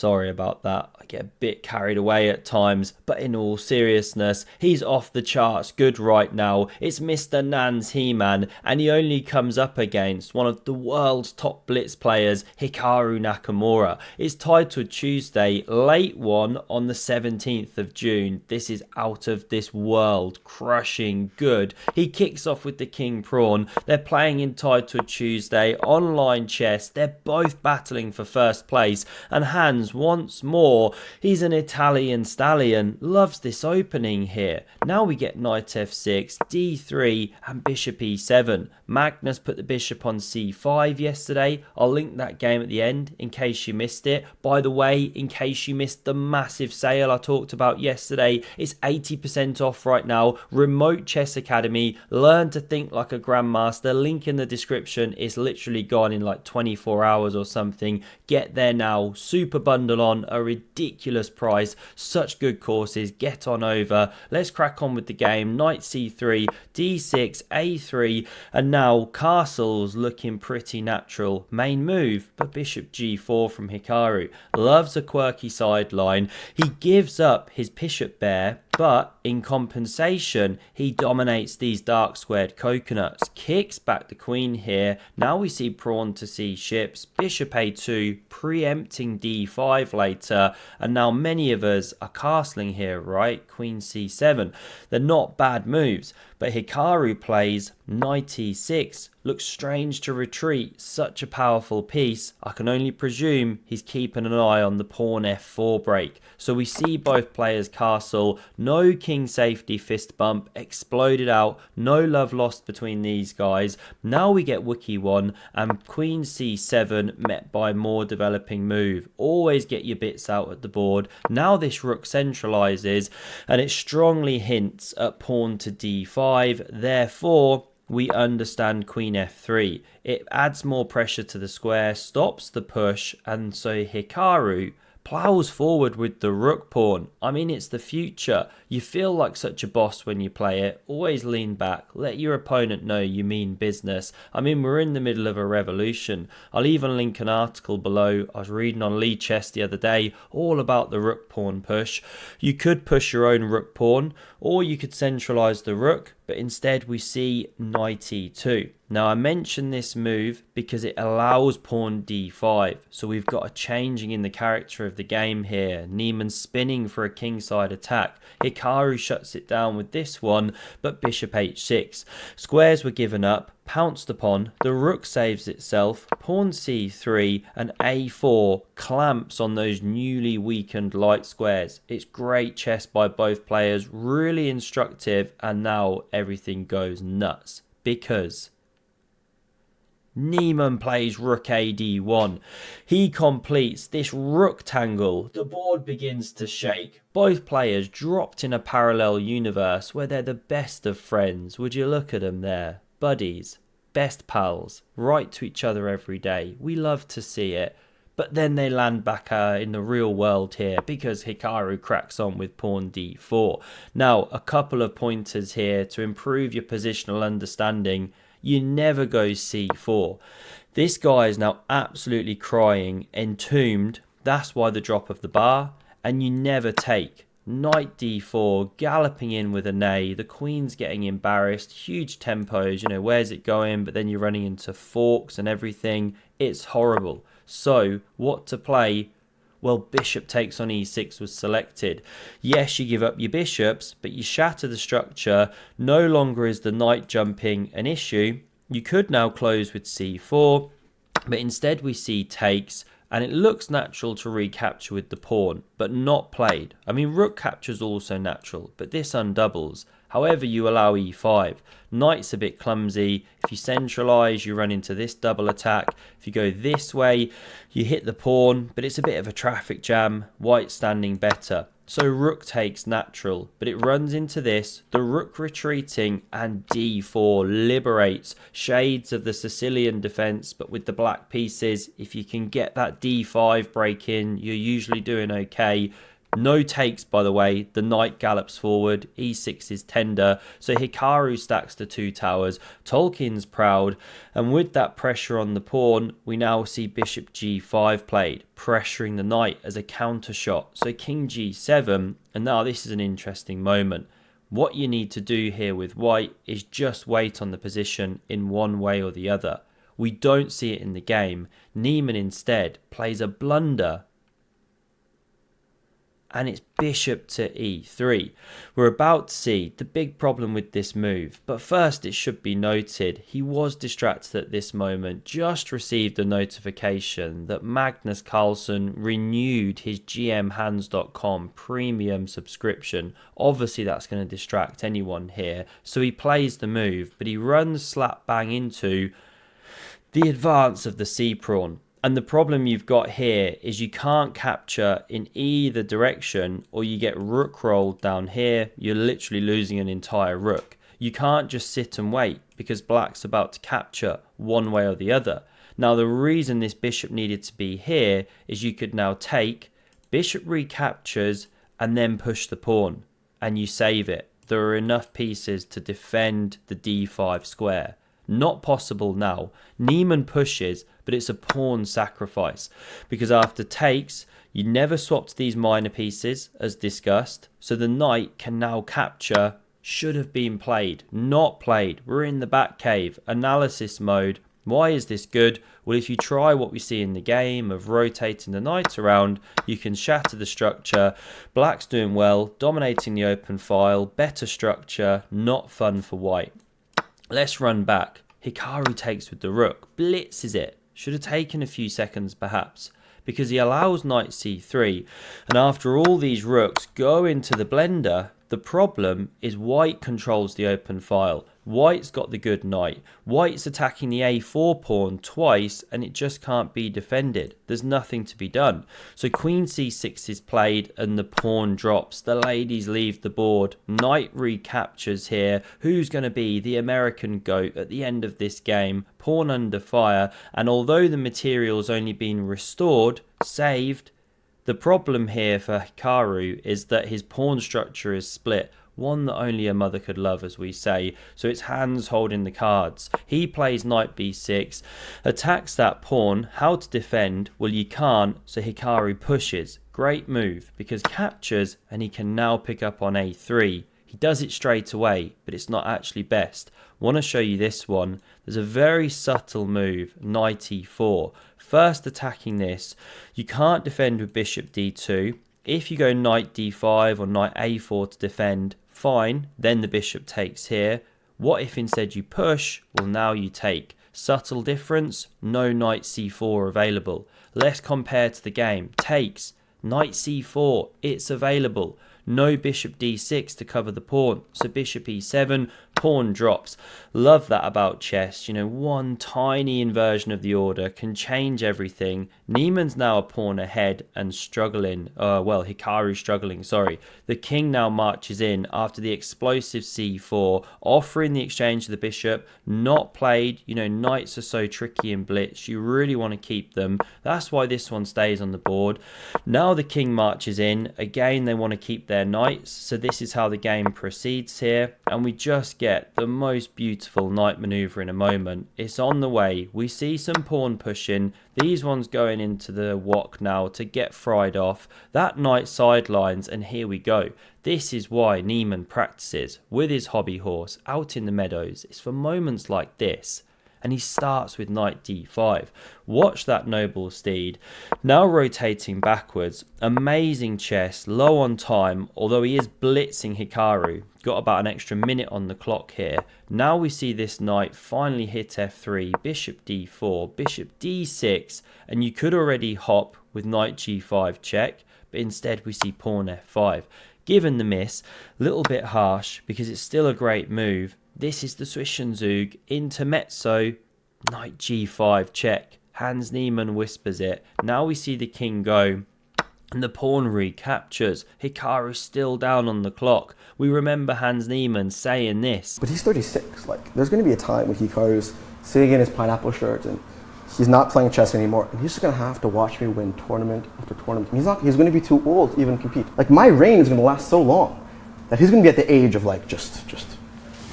Sorry about that. I get a bit carried away at times, but in all seriousness, he's off the charts good right now. It's Mr. Nan's He-Man, and he only comes up against one of the world's top blitz players, Hikaru Nakamura. It's titled Tuesday, late one on the 17th of June. This is out of this world, crushing good. He kicks off with the King Prawn. They're playing in titled Tuesday, online chess. They're both battling for first place, and Hans once more, he's an Italian stallion, loves this opening here. Now we get knight f6, d3 and bishop e7. Magnus put the bishop on c5 yesterday. I'll link that game at the end in case you missed it. By the way, in case you missed the massive sale I talked about yesterday, it's 80% off right now. Remote Chess Academy, learn to think like a grandmaster. Link in the description. It's literally gone in like 24 hours or something. Get there now. Super bundle on a ridiculous price. Such good courses. Get on over. Let's crack on with the game. Knight c3, d6, a3, and now castle's looking pretty natural. Main move, but bishop g4 from Hikaru. Loves a quirky sideline. He gives up his bishop bear, but in compensation, he dominates these dark squared coconuts. Kicks back the queen here. Now we see pawn to c-ships, bishop a2, preempting d5 later. And now many of us are castling here, right? Queen c7. They're not bad moves, but Hikaru plays knight e6. Looks strange to retreat. Such a powerful piece. I can only presume he's keeping an eye on the pawn f4 break. So we see both players castle. No king safety fist bump. Exploded out. No love lost between these guys. Now we get Wookie 1 and queen c7 met by more developing move. Always get your bits out at the board. Now this rook centralizes and it strongly hints at pawn to d5. Therefore, we understand queen f3. It adds more pressure to the square, stops the push, and so Hikaru plows forward with the rook pawn. I mean, it's the future. You feel like such a boss when you play it. Always lean back. Let your opponent know you mean business. I mean, we're in the middle of a revolution. I'll even link an article below. I was reading on Lee Chess the other day all about the rook pawn push. You could push your own rook pawn, or you could centralize the rook, but instead we see knight e2. Now I mention this move because it allows pawn d5. So we've got a changing in the character of the game here. Niemann spinning for a kingside attack. Hikaru shuts it down with this one, but bishop h6. Squares were given up, pounced upon, the rook saves itself, pawn c3 and a4 clamps on those newly weakened light squares. It's great chess by both players, really instructive, and now everything goes nuts because Niemann plays rook ad1. He completes this rook tangle. The board begins to shake. Both players dropped in a parallel universe where they're the best of friends. Would you look at them there? Buddies, best pals, write to each other every day. We love to see it. But then they land back in the real world here because Hikaru cracks on with pawn d4. Now, a couple of pointers here to improve your positional understanding. You never go c4. This guy is now absolutely crying, entombed. That's why the drop of the bar. And you never take. Knight d4, galloping in with a nay. The queen's getting embarrassed. Huge tempos. You know, where's it going? But then you're running into forks and everything. It's horrible. So, what to play? Well, bishop takes on e6 was selected. Yes, you give up your bishops, but you shatter the structure. No longer is the knight jumping an issue. You could now close with c4, but instead we see takes, and it looks natural to recapture with the pawn, but not played. I mean, rook capture is also natural, but this undoubles. However, you allow e5. Knight's a bit clumsy. If you centralize, you run into this double attack. If you go this way, you hit the pawn, but it's a bit of a traffic jam. White standing better. So rook takes natural, but it runs into this, the rook retreating, and d4 liberates. Shades of the Sicilian defense, but with the black pieces. If you can get that d5 break in, you're usually doing okay. No takes, by the way. The knight gallops forward. E6 is tender. So Hikaru stacks the 2 towers. Tolkien's proud. And with that pressure on the pawn, we now see bishop g5 played, pressuring the knight as a counter shot. So king g7. And now this is an interesting moment. What you need to do here with white is just wait on the position in one way or the other. We don't see it in the game. Niemann instead plays a blunder. And it's bishop to e3. We're about to see the big problem with this move. But first, it should be noted, he was distracted at this moment, just received a notification that Magnus Carlsen renewed his gmhands.com premium subscription. Obviously, that's going to distract anyone here. So he plays the move, but he runs slap bang into the advance of the c-pawn. And the problem you've got here is you can't capture in either direction, or you get rook rolled down here. You're literally losing an entire rook. You can't just sit and wait because black's about to capture one way or the other. Now the reason this bishop needed to be here is you could now take, bishop recaptures, and then push the pawn, and you save it. There are enough pieces to defend the d5 square. Not possible now. Niemann pushes, but it's a pawn sacrifice, because after takes, you never swapped these minor pieces as discussed, so the knight can now capture. Should have been played, not played. We're in the back cave, analysis mode. Why is this good? Well, if you try what we see in the game of rotating the knight around, you can shatter the structure. Black's doing well, dominating the open file, better structure, not fun for white. Let's run back. Hikaru takes with the rook, blitzes it. Should have taken a few seconds perhaps, because he allows knight c3. And after all these rooks go into the blender, the problem is white controls the open file. White's got the good knight. White's attacking the a4 pawn twice, and it just can't be defended. There's nothing to be done. So queen c6 is played and the pawn drops. The ladies leave the board. Knight recaptures here. Who's going to be the American GOAT at the end of this game? Pawn under fire. And although the material's only been restored, saved, the problem here for Hikaru is that his pawn structure is split. One that only a mother could love, as we say. So it's hands holding the cards. He plays knight b6, attacks that pawn. How to defend? Well, you can't, so Hikaru pushes. Great move, because captures, and he can now pick up on a3. He does it straight away, but it's not actually best. Want to show you this one. There's a very subtle move, knight e4. First attacking this, you can't defend with bishop d2. If you go knight d5 or knight a4 to defend, fine, then the bishop takes here. What if instead you push? Well, now you take. Subtle difference, no knight c4 available. Let's compare to the game. Takes, knight c4, it's available. No bishop d6 to cover the pawn, so bishop e7, pawn drops. Love that about chess. You know, one tiny inversion of the order can change everything. Niemann's now a pawn ahead and struggling. Hikaru's struggling, sorry. The king now marches in after the explosive c4, offering the exchange of the bishop. Not played. You know, knights are so tricky in blitz. You really want to keep them. That's why this one stays on the board. Now the king marches in. Again, they want to keep their knights, so this is how the game proceeds here, and we just get the most beautiful knight maneuver in a moment. It's on the way. We see some pawn pushing. These ones going into the wok now to get fried off. That knight sidelines, and here we go. This is why Niemann practices with his hobby horse out in the meadows. It's for moments like this. And he starts with knight d5. Watch that noble steed. Now rotating backwards. Amazing chess, low on time, although he is blitzing Hikaru. Got about an extra minute on the clock here. Now we see this knight finally hit f3, bishop d4, bishop d6, and you could already hop with knight g5 check, but instead we see pawn f5. Given the miss, a little bit harsh because it's still a great move. This is the Zwischenzug, intermezzo, knight g5 check. Hans Niemann whispers it. Now we see the king go, and the pawn recaptures. Hikaru's still down on the clock. We remember Hans Niemann saying this. But he's 36. Like, there's going to be a time when Hikaru's sitting in his pineapple shirt and He's not playing chess anymore, and he's just gonna have to watch me win tournament after tournament. He's gonna be too old to even compete. Like, my reign is gonna last so long that he's gonna be at the age of like just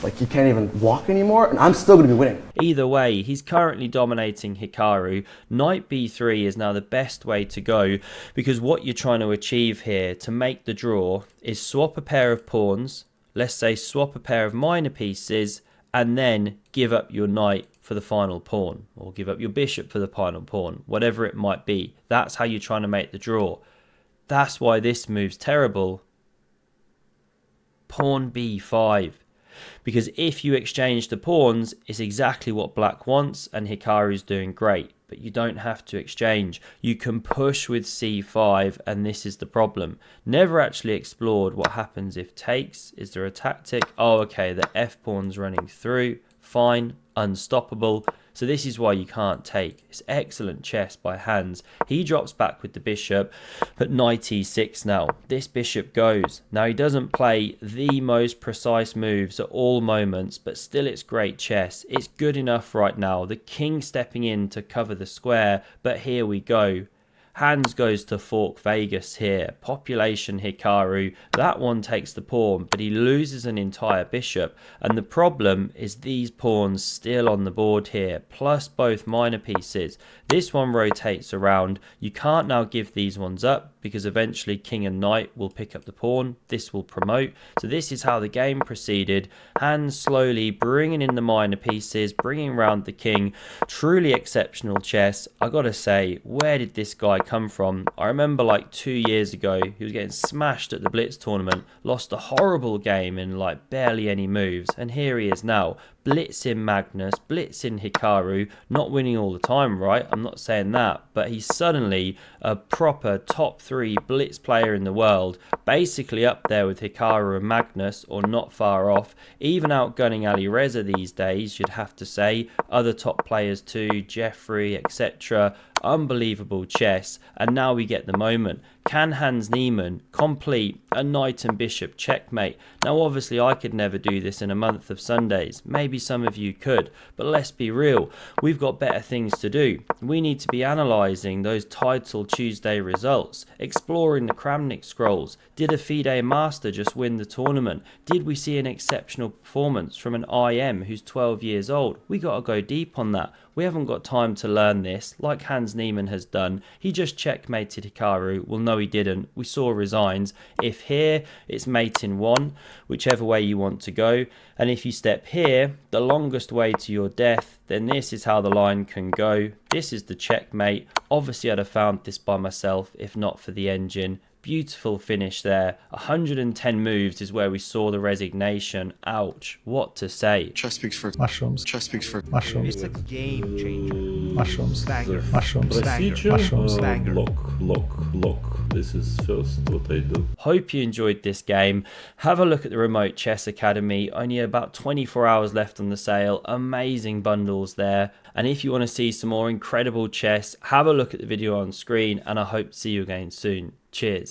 like he can't even walk anymore, and I'm still gonna be winning. Either way, he's currently dominating Hikaru. Knight b3 is now the best way to go, because what you're trying to achieve here to make the draw is swap a pair of pawns, let's say swap a pair of minor pieces, and then give up your knight for the final pawn, or give up your bishop for the final pawn, whatever it might be. That's how you're trying to make the draw. That's why this move's terrible. Pawn b5. Because if you exchange the pawns, it's exactly what black wants, and Hikaru's doing great. But you don't have to exchange. You can push with c5, and this is the problem. Never actually explored what happens if takes. Is there a tactic? Oh, okay, the f pawn's running through. Fine, unstoppable. So this is why you can't take. It's excellent chess by Hans. He drops back with the bishop, but knight e6 now. This bishop goes. Now he doesn't play the most precise moves at all moments, but still it's great chess. It's good enough right now. The king stepping in to cover the square, but here we go. Hans goes to fork Vegas here. Population Hikaru. That one takes the pawn, but he loses an entire bishop. And the problem is these pawns still on the board here, plus both minor pieces. This one rotates around. You can't now give these ones up, because eventually king and knight will pick up the pawn. This will promote. So this is how the game proceeded. Hans slowly bringing in the minor pieces, bringing around the king. Truly exceptional chess. I gotta say, where did this guy come from? I remember like 2 years ago, he was getting smashed at the Blitz tournament, lost a horrible game in like barely any moves, and here he is now, blitzing Magnus, blitzing Hikaru, not winning all the time, right? I'm not saying that, but he's suddenly a proper top 3 blitz player in the world, basically up there with Hikaru and Magnus, or not far off, even outgunning Ali Reza these days, you'd have to say, other top players too, Jeffrey, etc. Unbelievable chess, and now we get the moment. Can Hans Niemann complete a knight and bishop checkmate? Now obviously I could never do this in a month of Sundays, maybe some of you could, but let's be real, we've got better things to do. We need to be analysing those title Tuesday results, exploring the Kramnik scrolls. Did a FIDE master just win the tournament? Did we see an exceptional performance from an IM who's 12 years old? We got to go deep on that. We haven't got time to learn this like Hans Niemann has done. He just checkmated Hikaru. Well, no he didn't. We saw resigns. If here, it's mate in 1, whichever way you want to go. And if you step here, the longest way to your death, then this is how the line can go. This is the checkmate. Obviously I'd have found this by myself if not for the engine. Beautiful finish there. 110 moves is where we saw the resignation. Ouch. What to say? Chess speaks for mushrooms. chess speaks for Mushrooms. It's a game changer. Mushrooms. Banger. Mushrooms. Banger. Mushrooms. Banger. Lock. This is first what I do. Hope you enjoyed this game. Have a look at the Remote Chess Academy. Only about 24 hours left on the sale. Amazing bundles there. And if you want to see some more incredible chess, have a look at the video on screen, and I hope to see you again soon. Cheers.